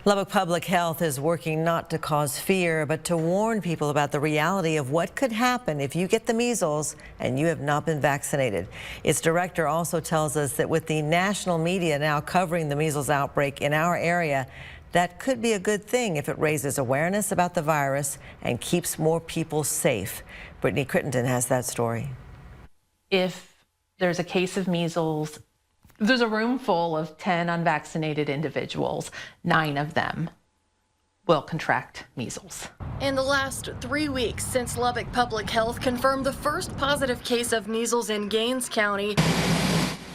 Lubbock Public Health is working not to cause fear, but to warn people about the reality of what could happen if you get the measles and you have not been vaccinated. Its director also tells us that with the national media now covering the measles outbreak in our area, that could be a good thing if it raises awareness about the virus and keeps more people safe. Brittany Crittenden has that story. If there's a case of measles, there's a room full of 10 unvaccinated individuals, 9 of them will contract measles. In the last 3 weeks since Lubbock Public Health confirmed the first positive case of measles in Gaines County,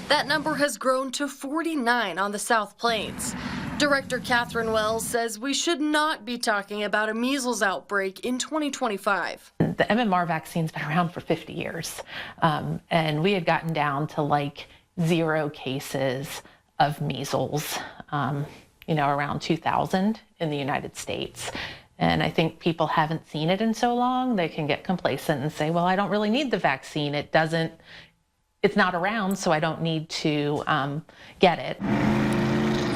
that number has grown to 49 on the South Plains. Director Catherine Wells says we should not be talking about a measles outbreak in 2025. The MMR vaccine's been around for 50 years, and we had gotten down to like 0 cases of measles, around 2000 in the United States. And I think people haven't seen it in so long, they can get complacent and say, well, I don't really need the vaccine. It's not around, so I don't need to get it.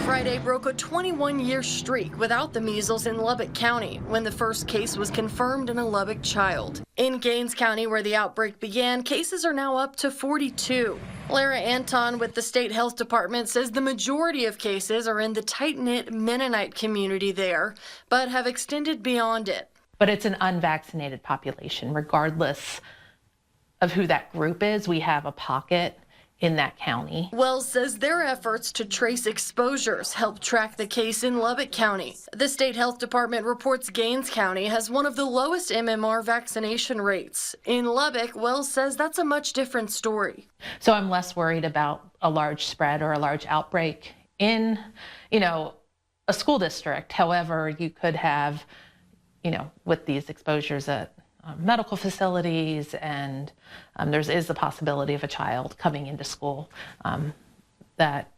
Friday broke a 21-year streak without the measles in Lubbock County when the first case was confirmed in a Lubbock child. In Gaines County, where the outbreak began, cases are now up to 42. Lara Anton with the state health department says the majority of cases are in the tight-knit Mennonite community there, but have extended beyond it. But it's an unvaccinated population. Regardless of who that group is, we have a pocket in that county. Wells says their efforts to trace exposures help track the case in Lubbock County. The state health department reports Gaines County has one of the lowest MMR vaccination rates. In Lubbock, Wells says that's a much different story. So I'm less worried about a large spread or a large outbreak in, a school district. However, you could have, with these exposures at medical facilities, and there is the possibility of a child coming into school that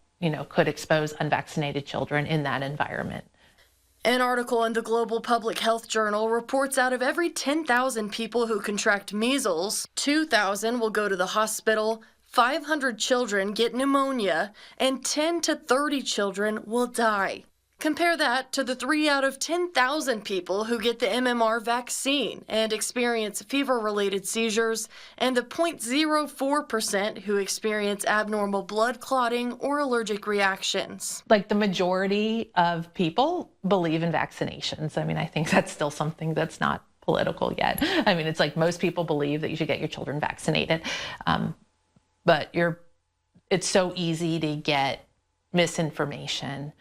could expose unvaccinated children in that environment. An article in the Global Public Health Journal reports out of every 10,000 people who contract measles, 2,000 will go to the hospital, 500 children get pneumonia, and 10 to 30 children will die. Compare that to the 3 out of 10,000 people who get the MMR vaccine and experience fever-related seizures, and the 0.04% who experience abnormal blood clotting or allergic reactions. Like the majority of people believe in vaccinations. I think that's still something that's not political yet. It's like most people believe that you should get your children vaccinated, but it's so easy to get misinformation.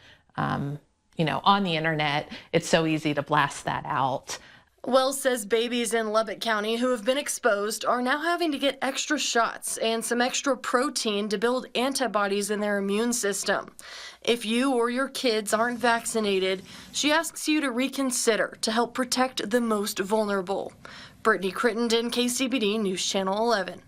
On the internet, it's so easy to blast that out. Wells says babies in Lubbock County who have been exposed are now having to get extra shots and some extra protein to build antibodies in their immune system. If you or your kids aren't vaccinated, she asks you to reconsider to help protect the most vulnerable. Brittany Crittenden, KCBD News Channel 11.